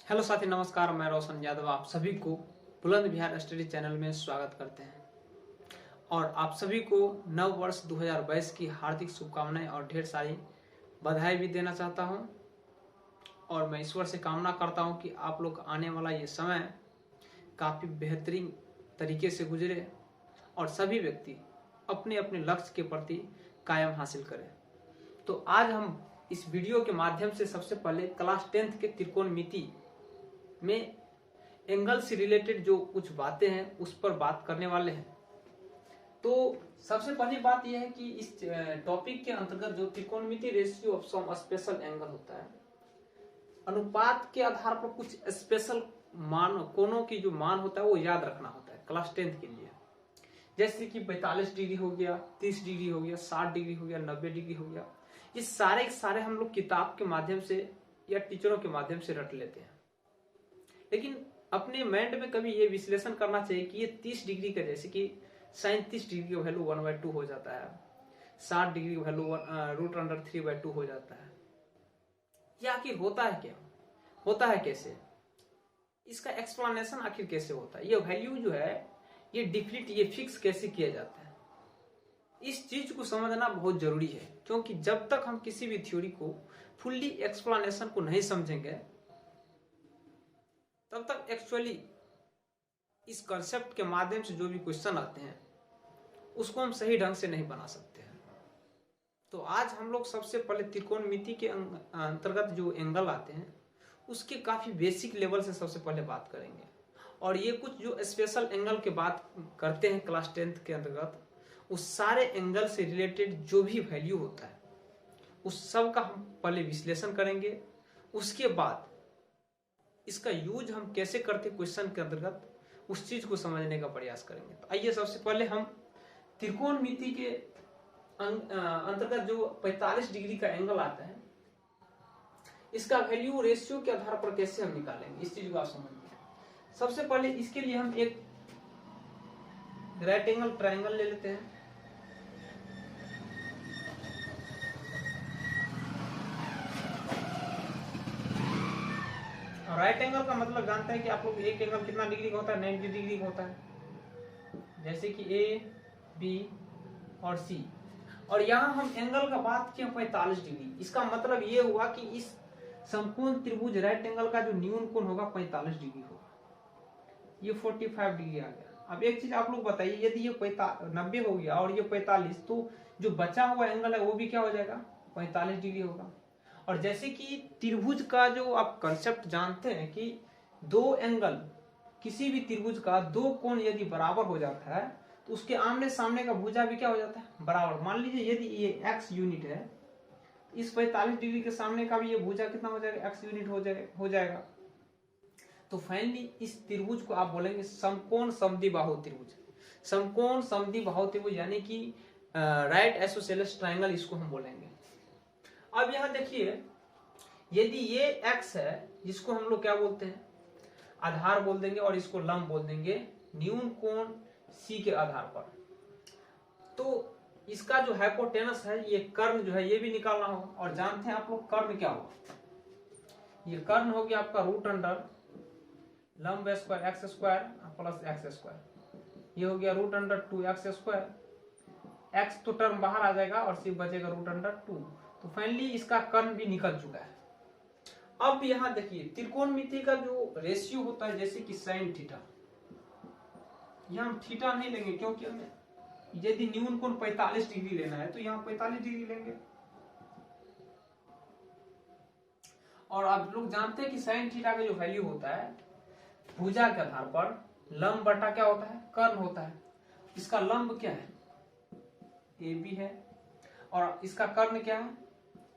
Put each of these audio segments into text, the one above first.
Hello साथी, नमस्कार। मैं रोशन यादव आप सभी को बुलंद बिहार स्टडी चैनल में स्वागत करते हैं और आप सभी को नव वर्ष 2022 की हार्दिक शुभकामनाएं और ढेर सारी बधाई भी देना चाहता हूं। और मैं ईश्वर से कामना करता हूं कि आप लोग आने वाला ये समय काफ़ी बेहतरीन तरीके से गुजरे और सभी व्यक्ति अपने अपने लक्ष्य के प्रति कायम हासिल करें। तो आज हम इस वीडियो के माध्यम से सबसे पहले क्लास 10th के त्रिकोणमिति में एंगल से रिलेटेड जो कुछ बातें हैं उस पर बात करने वाले हैं। तो सबसे पहली बात यह है कि इस टॉपिक के अंतर्गत जो त्रिकोणमिति ratio of some special angle होता है, अनुपात के आधार पर कुछ स्पेशल मान कोणों की जो मान होता है वो याद रखना होता है क्लास 10th के लिए। जैसे कि 45 डिग्री हो गया, 30 डिग्री हो गया, 60 डिग्री हो गया, 90 डिग्री हो गया। ये सारे हम लोग किताब के माध्यम से या टीचरों के माध्यम से रट लेते हैं, लेकिन अपने माइंड में कभी ये विश्लेषण करना चाहिए कि ये 30 डिग्री का, जैसे कि 37 डिग्री का वैल्यू 1/2 हो जाता है, 60 डिग्री का वैल्यू √3/2 हो जाता है। ये आखिर होता है क्या, होता है कैसे, इसका एक्सप्लेनेशन आखिर कैसे होता है, ये वैल्यू जो है ये डिफिनिट, ये फिक्स कैसे किया जाता है, इस चीज को समझना बहुत जरूरी है। क्योंकि जब तक हम किसी भी थ्योरी को फुल्ली एक्सप्लेनेशन को नहीं समझेंगे तब तक एक्चुअली इस कंसेप्ट के माध्यम से जो भी क्वेश्चन आते हैं उसको हम सही ढंग से नहीं बना सकते हैं। तो आज हम लोग सबसे पहले त्रिकोणमिति के अंतर्गत जो एंगल आते हैं उसके काफी बेसिक लेवल से सबसे पहले बात करेंगे। और ये कुछ जो स्पेशल एंगल के बात करते हैं क्लास 10th के अंतर्गत, उस सारे एंगल से रिलेटेड जो भी वैल्यू होता है उस सब का हम पहले विश्लेषण करेंगे। उसके बाद इसका यूज हम कैसे करते क्वेश्चन के अंतर्गत उस चीज को समझने का प्रयास करेंगे। तो आइए सबसे पहले हम त्रिकोणमिति के अंतर्गत जो 45 डिग्री का एंगल आता है इसका वैल्यू रेशियो के आधार पर कैसे हम निकालेंगे, इस चीज को आप समझिए। सबसे पहले इसके लिए हम एक राइट एंगल ट्रायंगल ले लेते हैं। राइट एंगल का मतलब जानते हैं कि आप लोग एक एंगल कितना डिग्री का होता है, 90 डिग्री का होता है, जैसे कि ए, बी और सी। और यहाँ हम एंगल का बात किया 45 डिग्री। इसका मतलब ये हुआ कि इस समकोण त्रिभुज राइट एंगल का जो न्यून कोण होगा 45 डिग्री होगा। ये 45 डिग्री आ गया। अब एक चीज आप लोग बताइए, यदि ये 90 हो गया और ये 45, तो जो बचा हुआ एंगल है वो भी क्या हो जाएगा, 45 डिग्री होगा। और जैसे कि त्रिभुज का जो आप कंसेप्ट जानते हैं कि दो एंगल, किसी भी त्रिभुज का दो कोण यदि बराबर हो जाता है तो उसके आमने सामने का भुजा भी क्या हो जाता है, बराबर। मान लीजिए यदि ये x यूनिट है, इस 45 डिग्री के सामने का भी ये भुजा कितना हो जाएगा, x यूनिट हो जाएगा। तो फाइनली इस त्रिभुज को आप बोलेंगे समकोण समद्विबाहु त्रिभुज। समकोण समद्विबाहु त्रिभुज यानी कि राइट आइसोसेलेस ट्रायंगल, इसको हम बोलेंगे। अब यहां देखिए, यदि ये x है जिसको हम लोग क्या बोलते हैं, आधार बोल देंगे, और इसको लंब बोल देंगे न्यून कोण C के आधार पर, तो इसका जो हाइपोटेनस है, ये कर्ण जो है ये भी निकालना होगा। और जानते हैं आप लोग कर्ण क्या होगा, ये कर्ण हो गया आपका √ लंब square x square plus x square, ये हो गया √2x स्क्वायर। x तो टर्म बाहर आ जाएगा और सिर्फ बचेगा √2। तो फाइनली इसका कर्ण भी निकल चुका है। अब यहां देखिए त्रिकोणमिति का जो रेशियो होता है, जैसे कि साइन थीटा, यहां हम थीटा नहीं लेंगे क्योंकि हमें यदि न्यून कोण 45 डिग्री लेना है तो यहां 45 डिग्री लेंगे। और आप लोग जानते हैं कि साइन थीटा का जो वैल्यू होता है भुजा के आधार पर लंब बटा क्या होता है, कर्ण होता है। इसका लंब क्या है, AB है, और इसका कर्ण क्या है,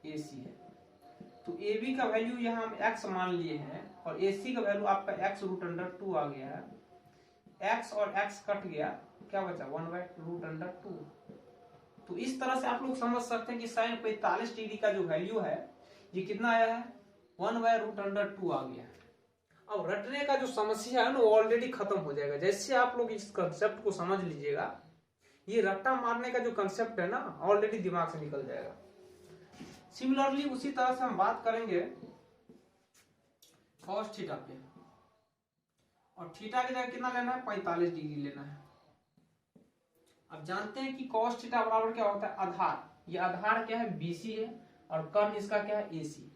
AC है। तो AB का वैल्यू यहाँ हम x मान लिए हैं और AC का वैल्यू आपका x √2 आ गया है। x और x कट गया, क्या बचा 1/√2। तो इस तरह से आप लोग समझ सकते हैं कि साइन 45 डिग्री का जो वैल्यू है ये कितना आया है, 1/√2 आ गया है। अब रटने का जो समस्या है ना वो ऑलरेडी खत्म हो जाएगा। जैसे आप लोग इस कंसेप्ट को समझ लीजिएगा, ये रट्टा मारने का जो कंसेप्ट है ना ऑलरेडी दिमाग से निकल जाएगा। सिमिलरली उसी तरह से हम बात करेंगे कॉस थीटा पे, और थीटा की जगह कितना लेना है, 45 डिग्री लेना है। अब जानते हैं कि कॉस थीटा बराबर क्या होता है, आधार। ये आधार क्या है, बीसी है, और कर्ण इसका क्या है, एसी।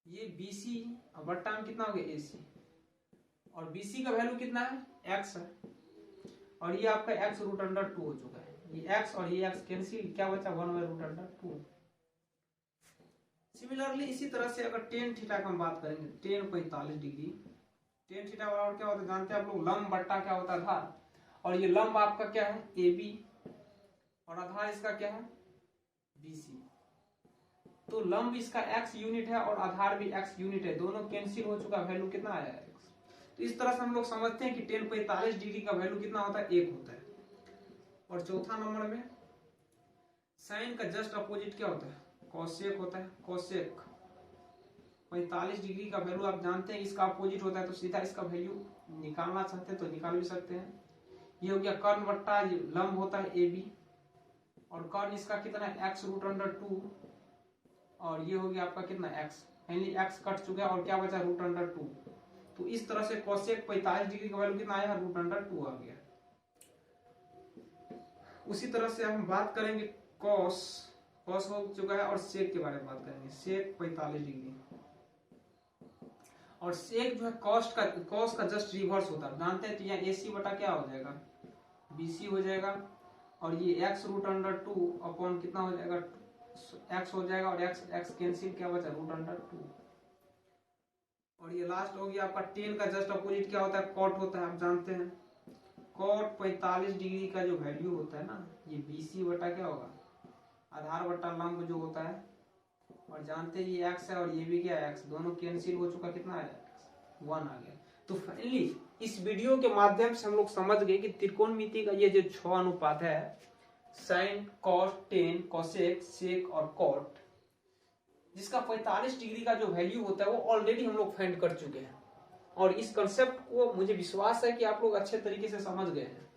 ये बीसी और बट्टा में कितना हो गया, एसी, और बीसी का वैल्यू कितना है, एक्स है, और ये आपका एक्स रूट अंडर 2 हो चुका है। ये एक्स और ये एक्स कैंसिल, क्या बचा, 1/√2। सिमिलरली इसी तरह से अगर टेन थीटा की हम बात करेंगे, टेन 45 डिग्री, टेन थीटा बराबर क्या होता है, जानते हैं आप लोग, लंब बट्टा क्या होता है, आधार। और ये लंब आपका क्या है, ए बी, और आधार इसका क्या है, बीसी। तो लंब इसका x यूनिट है और आधार भी x यूनिट है, दोनों कैंसिल हो चुका, वैल्यू कितना आया है, x। तो इस तरह से हम लोग समझते हैं कि टेन 45 डिग्री का वैल्यू कितना होता है, 1 होता है। और चौथा नंबर में साइन का जस्ट अपोजिट क्या होता है, कोसेक होता है। कोसेक 45 डिग्री का वैल्यू आप जानते हैं, इसका अपोजिट होता है, तो सीधा इसका वैल्यू निकालना चाहते हैं तो निकाल भी सकते हैं। ये हो गया कर्ण बट्टा लंब होता है ए बी, और कर्ण इसका कितना है, x√2, और ये हो गया आपका कितना, x। फाइनली x कट चुका है और क्या बचा, √2। तो इस तरह से कोसेक 45 डिग्री का वैल्यू कितना आया, √2 आ गया। उसी तरह से हम बात करेंगे कॉस, कॉस हो चुका है, और सेक के बारे में बात करेंगे, सेक 45 डिग्री। और सेक जो है कॉस का जस्ट रिवर्स होता है, जानते हैं। तो यहाँ AC बटा क्या हो जाएगा, BC हो जाएगा, और ये x√2 अपॉन कितना हो जाएगा, x हो जाएगा, और x कैंसिल, क्या बचा, √2। और ये लास्ट हो गया आपका टेन का जस्ट अपोजिट क्या होता है, कॉट होता है, आप जानते हैं। कॉट 45 डिग्री का जो वैल्यू होता है ना, ये BC बटा क्या होगा, आधार बटा लंब जो होता है, और जानते हैं ये x है और ये भी क्या है, x, दोनों कैंसिल हो चुका, कितना है, 1 आ गया। तो फाइनली इस वीडियो के माध्यम से हम लोग समझ गए कि त्रिकोणमिति का ये जो 6 अनुपात है, साइन, कॉस, टेन, कोसेक, सेक और कॉट, जिसका 45 डिग्री का जो वैल्यू होता है वो ऑलरेडी हम लोग फाइंड कर चुके हैं। और इस कंसेप्ट को मुझे विश्वास है कि आप लोग अच्छे तरीके से समझ गए हैं।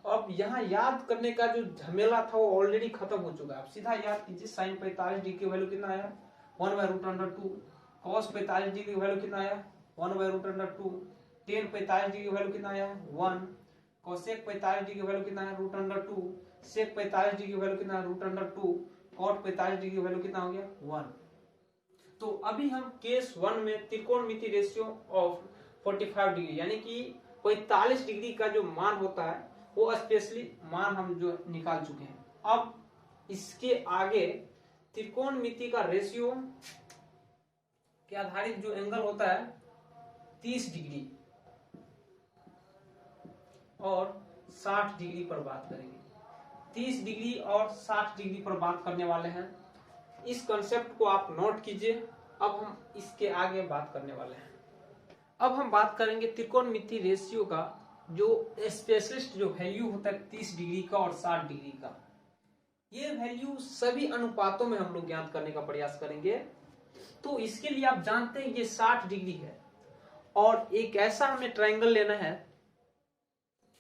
अब यहाँ याद करने का जो झमेला था वो ऑलरेडी खत्म हो चुका है। आप सीधा याद कीजिए, साइन 45 डिग्री की वैल्यू कितना आया, 1/√2। कॉस 45 डिग्री की वैल्यू कितना आया, 1/√2। टेन 45 डिग्री की वैल्यू कितना आया, 1। कोसेक 45 डिग्री की वैल्यू कितना है, √2। सेक 45 डिग्री की वैल्यू कितना है, √2। कॉट 45 डिग्री की वैल्यू कितना हो गया, 1। तो अभी हम केस 1 में त्रिकोणमिति रेशियो ऑफ 45 डिग्री, यानी कि 45 डिग्री का जो मान होता है वो स्पेशली मान हम जो निकाल चुके हैं। अब इसके आगे त्रिकोणमिति का रेशियो के आधारित जो एंगल होता है 30 डिग्री और 60 डिग्री पर बात करेंगे। 30 डिग्री और 60 डिग्री पर बात करने वाले हैं। इस कंसेप्ट को आप नोट कीजिए। अब हम इसके आगे बात करने वाले हैं। अब हम बात करेंगे त्रिकोणमिति रेशियो का जो स्पेशलिस्ट जो वैल्यू होता है 30 डिग्री का और 60 डिग्री का। ये वैल्यू सभी अनुपातों में हम लोग ज्ञात करने का प्रयास करेंगे। तो इसके लिए आप जानते हैं ये 60 डिग्री है, और एक ऐसा हमें ट्रायंगल लेना है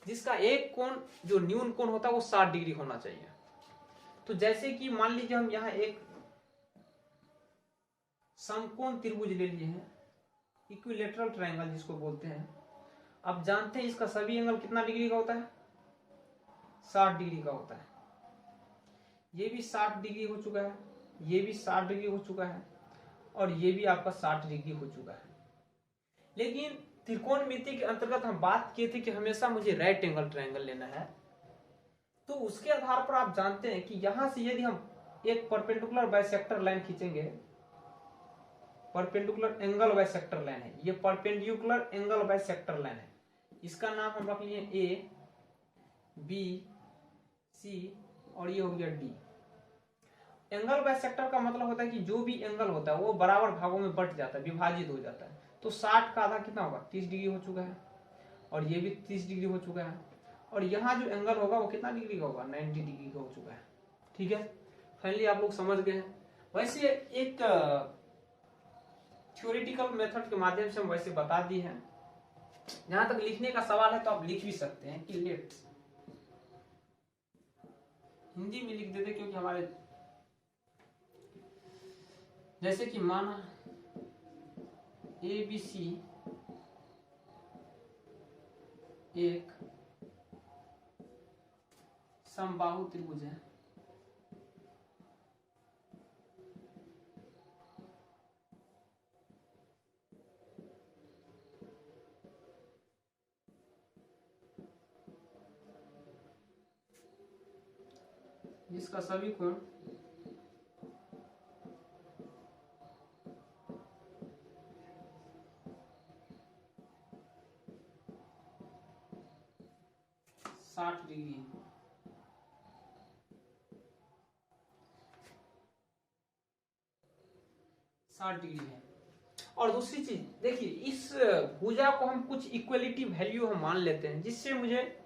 जिसका एक कोण जो न्यून कोण होता है वो 60 डिग्री होना चाहिए। तो जैसे कि मान लीजिए हम यहाँ एक समकोण त्रिभुज ले लिए हैं, इक्विलेटरल ट्रायंगल जिसको बोलते हैं। अब जानते हैं इसका सभी एंगल कितना डिग्री का होता है, 60 डिग्री का होता है। ये भी 60 डिग्री हो चुका है, ये भी 60 डिग्री हो चुका है, और ये भी आपका 60 डिग्री हो चुका है। लेकिन त्रिकोणमिति के अंतर्गत हम बात किए थे कि हमेशा मुझे राइट एंगल ट्रायंगल लेना है। तो उसके आधार पर आप जानते हैं कि यहां से यदि हम एक परपेंडिकुलर बाइसेक्टर लाइन खींचेंगे, परपेंडिकुलर एंगल बाइसेक्टर लाइन है, ये परपेंडिकुलर एंगल बाइसेक्टर लाइन है। इसका नाम हम रख लिए ए, बी, सी, और ये हो गया डी। एंगल बाइसेक्टर का मतलब होता है कि जो भी एंगल होता है वो बराबर भागों में बंट जाता है, विभाजित हो जाता है। तो 60 का आधा कितना होगा, 30 डिग्री हो चुका है, और ये भी 30 डिग्री हो चुका है, और यहाँ जो एंगल होगा वो कितना डिग्री का होगा, 90 डिग्री का हो चुका है। ठीक है, फाइनली आप लोग समझ गए हैं। वैसे एक थ्योरेटिकल मेथड के माध्यम से हम वैसे बता दी है। जहां तक लिखने का सवाल है तो आप लिख भी सकते हैं कि लेट्स, हिंदी में लिख देते क्योंकि हमारे जैसे कि माना ABC एक समबाहु त्रिभुज है। जिसका सभी कोण 60 डिग्री है। और दूसरी चीज देखिए, इस भुजा को हम कुछ इक्वलिटी वैल्यू हम मान लेते हैं, जिससे मुझे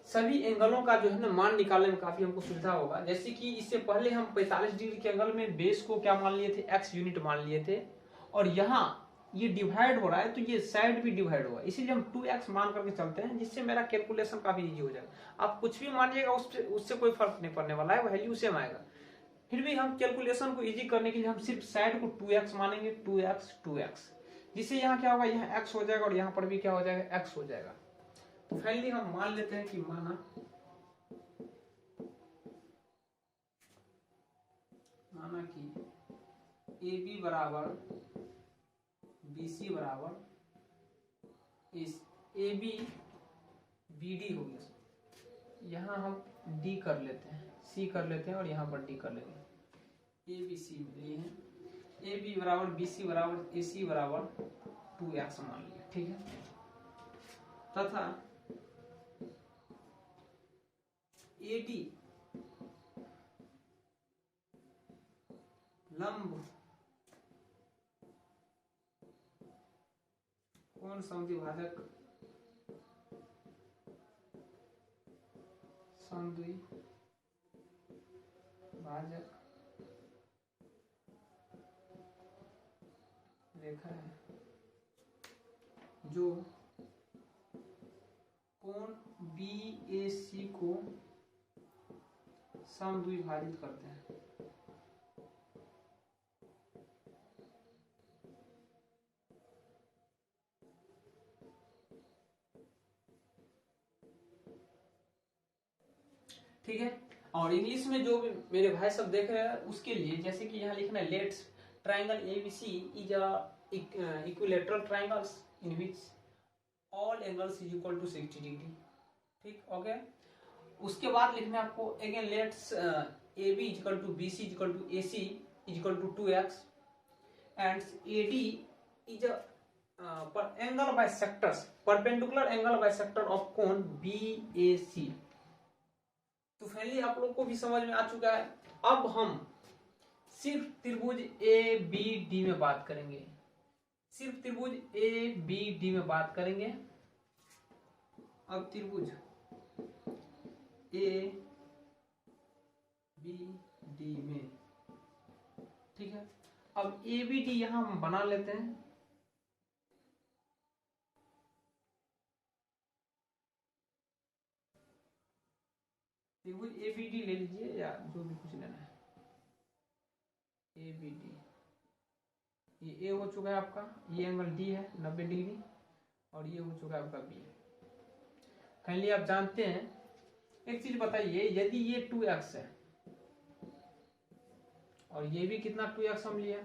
सभी एंगलों का जो है ना मान निकालने में काफी हमको सुविधा होगा। जैसे कि इससे पहले हम 45 डिग्री के एंगल में बेस को क्या मान लिए थे, x यूनिट मान लिए थे, और यहाँ ये डिवाइड हो रहा है तो ये साइड भी डिवाइड होगा, इसीलिए हम 2x मान करके चलते हैं, जिससे मेरा कैलकुलेशन काफी इजी हो जाएगा। आप कुछ भी मानिएगा उससे कोई फर्क नहीं पड़ने वाला है, वैल्यू सेम आएगा। फिर भी हम कैलकुलेशन को इजी करने के लिए हम सिर्फ साइड को 2x मानेंगे, 2x, जिससे यहाँ क्या होगा, यहाँ x हो जाएगा और यहाँ पर भी क्या हो जाएगा, x हो जाएगा। तो फाइनली हम मान लेते हैं कि माना कि AB बराबर BC बराबर AB BD हो गया। यहाँ हम D कर लेते हैं, C कर लेते हैं और यहाँ पर D कर लेंगे। ABC लिए हैं, AB बराबर BC बराबर AC बराबर 2x मान लिया, ठीक है। तथा AD लंब कोण समद्विभाजक रेखा है जो कोण BAC को समद्विभाजित करते हैं। ठीक है। और इंग्लिश में जो भी मेरे भाई सब देख रहे हैं उसके लिए, जैसे कि यहाँ लिखना है, let's triangle ABC is a equilateral triangles in which all angles is equal to 60 degree. ठीक, ओके। उसके बाद लिखना है आपको again, let's AB is equal to BC is equal to AC is equal to 2x and AD is a angle bisectors, perpendicular angle bisector of कोण BAC। तो finally आप लोग को भी समझ में आ चुका है। अब हम सिर्फ त्रिभुज ABD में बात करेंगे, सिर्फ त्रिभुज ABD में बात करेंगे। अब त्रिभुज ABD में, ठीक है। अब ABD यहां हम बना लेते हैं। त्रिभुज ABD ले लीजिए या जो भी कुछ लेना है। ABD, ये A हो चुका है आपका, ये एंगल D है 90 डिग्री, और ये हो चुका है आपका B। फाइनली आप जानते हैं, एक चीज बताइए, यदि ये 2x है और ये भी कितना 2x हम लिए,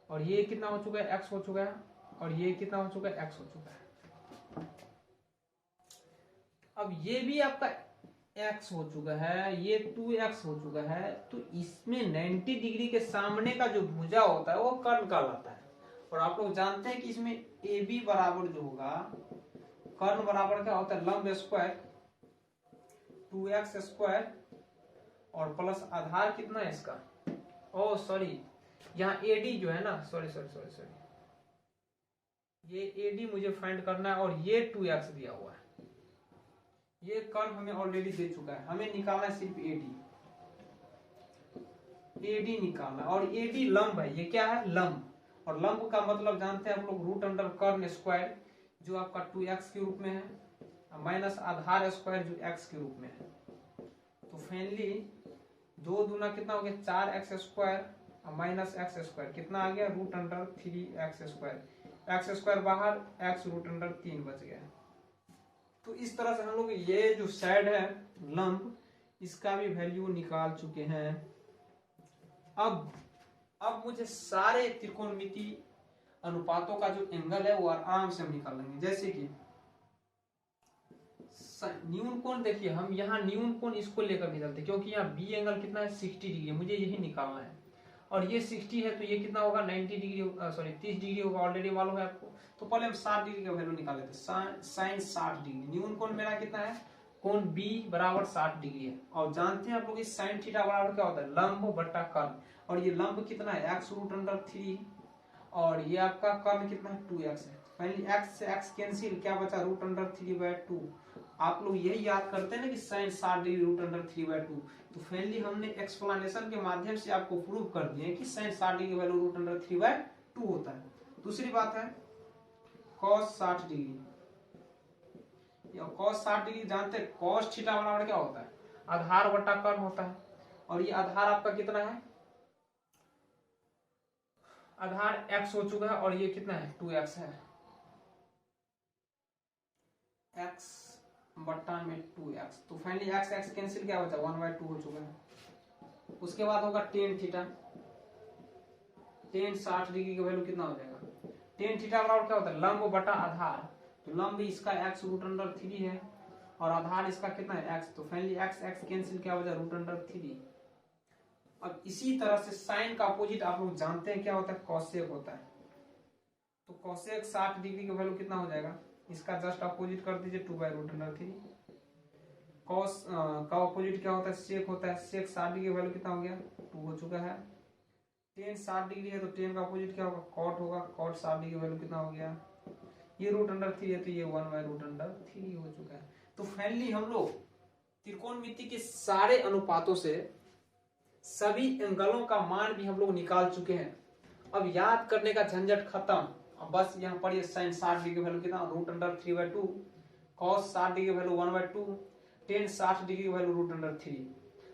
और ये कितना हो चुका है, x हो चुका है, और ये कितना हो चुका है, x हो चुका है। अब ये भी आपका x हो चुका है, ये 2x हो चुका है, तो इसमें 90 डिग्री के सामने का जो भुजा होता है वो कर्ण कहलाता है। और आप लोग जानते हैं कि इसमें AB बराबर जो होगा, कर्ण बराबर क्या होता है, लंब स्क्वायर 2x स्क्वायर और प्लस आधार कितना है इसका, ओ सॉरी, यहाँ AD जो है ना, सॉरी, ये AD मुझे फाइंड करना है, और ये 2x दिया हुआ है। ये कर्व हमें ऑलरेडी दे चुका है, हमें निकालना है सिर्फ AD निकालना, और AD लंब है, ये क्या है, लंब। और लंब का मतलब जानते हैं आप लोग, रूट अंडर कर्ण स्क्वायर जो आपका 2x के रूप में है, माइनस आधार स्क्वायर जो x के रूप में है। तो फाइनली 2 दूना कितना हो गया, 4x square minus x square कितना आ गया root under 3x², x square बाहर, एक्स रूट अंडर 3 बच गया। तो इस तरह से हम लोग ये जो साइड है लंब इसका भी वैल्यू निकाल चुके हैं। अब मुझे सारे त्रिकोणमिति अनुपातों का जो एंगल है वो आराम से हम निकाल लेंगे। जैसे कि न्यून कोण, देखिए हम यहाँ न्यून कोण इसको लेकर के चलते क्योंकि यहाँ बी एंगल कितना है 60 डिग्री, मुझे यही निकालना है। और ये 60 है तो ये कितना होगा 90 डिग्री, सॉरी 30 डिग्री होगा, ऑलरेडी मालूम है आपको। तो पहले हम 60 डिग्री का वैल्यू निकाल लेते हैं। साइन 60 डिग्री, न्यून कोण मेरा कितना है, कोण बी बराबर 60 डिग्री है। और जानते हैं आप लोग इस साइन थीटा बराबर क्या होता है, लंब बटा कर्ण। और ये लंब कितना है एक्स रूट अंडर 3, और ये आपका कर्ण कितना है 2x है। फाइनली x से x कैंसिल, क्या बचा रूट अंडर 3/2। आप लोग यही याद करते हैं ना कि साइन 60 डिग्री रूट अंडर 3/2। तो फाइनली हमने एक्सप्लेनेशन के माध्यम से आपको प्रूव कर दिए कि sine 60 degree value root under 3/2 होता है। दूसरी बात है cos 60 डिग्री, cos 60 डिग्री जानते हैं cos थीटा बराबर क्या होता है, आधार बटा कर्ण होता है। और ये आधार आपका कितना है, आधार x हो चुका है और ये कितना है 2x है, x बट्टा में 2x। तो फाइनली x x कैंसिल, क्या बचा 1/2 हो चुका है। उसके बाद होगा टेन थीटा, टेन 60 डिग्री का वैल्यू कितना हो जाएगा, टेन थीटा बराबर क्या होता है लंब बटा आधार। तो लंब इसका x रूट अंडर 3 है और आधार इसका कितना है x। तो फाइनली x x कैंसिल, क्या बचा रूट अंडर 3। अब इसी तरह से साइन का अपोजिट आप लोग जानते हैं क्या होता है, कॉसेक होता है। तो कॉसेक 60 डिग्री का वैल्यू कितना हो जाएगा, इसका जस्ट अपोजिट कर दीजिए 2/√3। कॉस का अपोजिट क्या होता है, सेक होता है। सेक 60 डिग्री का वैल्यू कितना हो गया 2 हो चुका है। टेन 60 डिग्री है तो टेन का अपोजिट क्या होगा कॉट होगा, कॉट 60 डिग्री का वैल्यू कितना हो गया, ये रूट अंडर 3 है तो ये 1/√3 हो चुका है। तो फाइनली हम लोग त्रिकोणमिति के सारे अनुपातों से सभी एंगलों का मान भी हम लोग निकाल चुके हैं। अब याद करने का झंझट खत्म। अब बस यहाँ पर ये साइन 60 डिग्री वैल्यू कितना root under 3/2, cos 60 degree value 1/2, tan 60 degree value root under 3,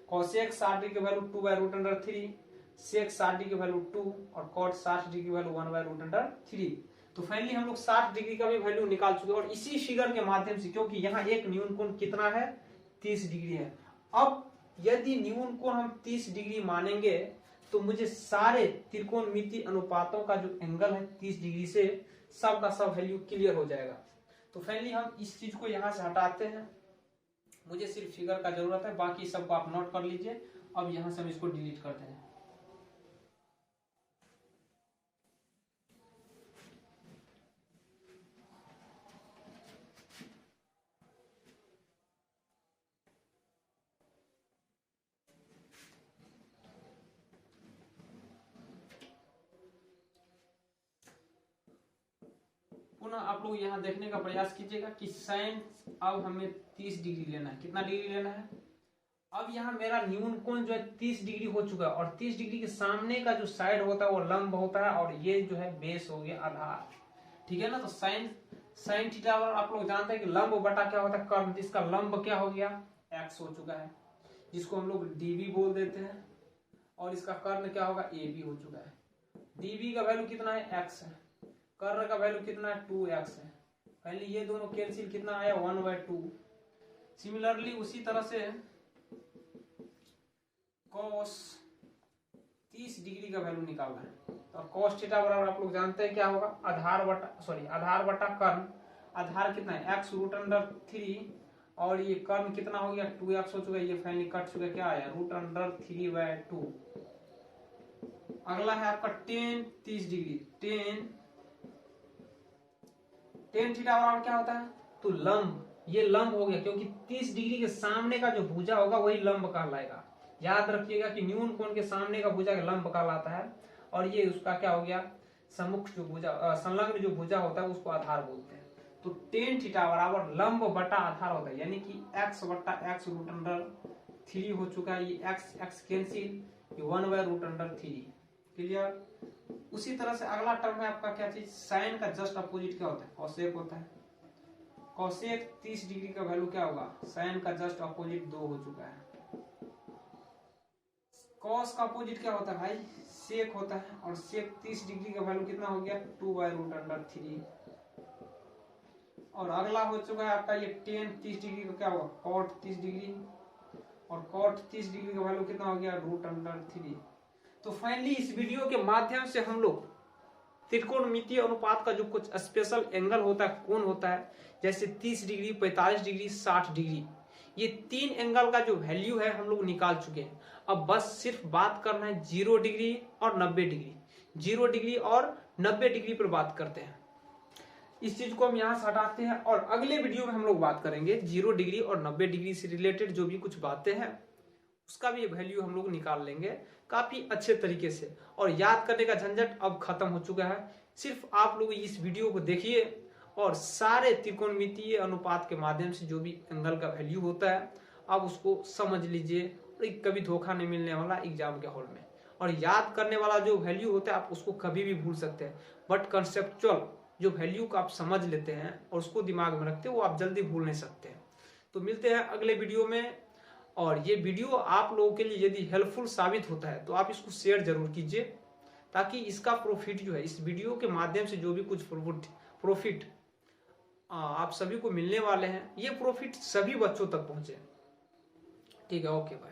cosec 60 degree value 2/√3, sec 60 degree value 2 और कॉट 60 डिग्री वैल्यू 1/√3। तो फाइनली हम लोग 60 डिग्री का भी वैल्यू निकाल चुके हैं। और इसी फिगर के माध्यम से, क्योंकि यहाँ एक न्यून कोण कितना है 30 डिग्री है, अब यदि न्यून कोण हम 30 डिग्री मानेंगे तो मुझे सारे त्रिकोणमिति अनुपातों का जो एंगल है 30 डिग्री से सब का सब वैल्यू क्लियर हो जाएगा। तो फाइनली हम इस चीज को यहां से हटाते हैं, मुझे सिर्फ फिगर का जरूरत है, बाकी सबको आप नोट कर लीजिए। अब यहां से हम इसको डिलीट करते हैं। पुनः आप लोग यहाँ देखने का प्रयास कीजिएगा कि साइन अब हमें 30 डिग्री लेना है। कितना डिग्री लेना है, अब यहाँ मेरा न्यून कोण जो है 30 डिग्री हो चुका है और 30 डिग्री के सामने का जो साइड होता है वो लंब होता है और ये जो है बेस हो गया आधार। ठीक है ना। तो साइन थीटा आप लोग जानते हैं कि लंब बटा क्या होता है कर्ण, जिसका लंब क्या हो गया x हो चुका है, जिसको हम लोग dv बोल देते हैं। और इसका कर्ण क्या होगा ab हो चुका है। dv का वैल्यू कितना है x है, कर्ण का वैल्यू कितना है 2x है। पहले ये दोनों कैंसिल, कितना आया 1/2। सिमिलरली उसी तरह से cos 30 डिग्री का वैल्यू निकालना है। तो cos थीटा बराबर आप लोग जानते हैं क्या होगा आधार बटा कर्ण। आधार कितना है x रूट अंडर 3 और ये कर्ण कितना हो गया 2x हो चुका है। ये फाइनली कट चुका है, क्या आया रूट अंडर 3/2। अगला है आपका टेन 30 डिग्री। टेन थीटा बराबर क्या होता है, तो लंब, ये लंब हो गया क्योंकि 30 डिग्री के सामने का जो भुजा होगा वही लंब कहलाएगा। याद रखिएगा कि न्यून कोण के सामने का भुजा लंब कहलाता है और ये उसका क्या हो गया सम्मुख जो भुजा, संलग्न जो भुजा होता है उसको आधार बोलते हैं। तो टेन थीटा बराबर लंब बटा आधार होता है, यानी कि x बटा x रूट अंडर 3 हो चुका है। ये x x कैंसिल, ये 1/√3। क्लियर। उसी तरह से अगला टर्म है आपका क्या चीज, साइन का जस्ट अपोजिट क्या होता है कॉसेक होता है। कॉसेक 30 डिग्री का वैल्यू क्या होगा, साइन का जस्ट अपोजिट 2 हो चुका है। कॉस का अपोजिट क्या होता है भाई, सेक होता है, और सेक 30 डिग्री का वैल्यू कितना हो गया 2/√3। और अगला हो चुका है आपका ये टेन 30 डिग्री का क्या होगा कॉट 30 डिग्री, और कॉट 30 डिग्री का वैल्यू कितना हो गया √3। तो फाइनली इस वीडियो के माध्यम से हम लोग त्रिकोणमितीय अनुपात का जो कुछ स्पेशल एंगल होता है, कोण होता है, जैसे 30 डिग्री, 45 डिग्री, 60 डिग्री, ये 3 एंगल का जो वैल्यू है हम लोग निकाल चुके हैं। अब बस सिर्फ बात करना है 0 डिग्री और 90 डिग्री, 0 डिग्री और 90 डिग्री पर बात करते हैं। इस चीज को हम यहाँ से हटाते हैं और अगले वीडियो में हम लोग बात करेंगे 0 डिग्री और 90 डिग्री से रिलेटेड जो भी कुछ बातें हैं उसका भी वैल्यू हम लोग निकाल लेंगे काफी अच्छे तरीके से। और याद करने का झंझट अब खत्म हो चुका है, सिर्फ आप लोग इस वीडियो को देखिए और सारे त्रिकोणमितीय अनुपात के माध्यम से जो भी एंगल का वैल्यू होता है आप उसको समझ लीजिए, कभी धोखा नहीं मिलने वाला एग्जाम के हॉल में। और याद करने वाला जो वैल्यू होता है आप उसको कभी भी भूल सकते हैं, बट कंसेप्चुअल जो वैल्यू को आप समझ लेते हैं और उसको दिमाग में रखते हैं वो आप जल्दी भूल नहीं सकते हैं। तो मिलते हैं अगले वीडियो में, और ये वीडियो आप लोगों के लिए यदि हेल्पफुल साबित होता है तो आप इसको शेयर जरूर कीजिए, ताकि इसका प्रॉफिट जो है इस वीडियो के माध्यम से जो भी कुछ प्रॉफिट आप सभी को मिलने वाले हैं ये प्रॉफिट सभी बच्चों तक पहुंचे। ठीक है, ओके बाय।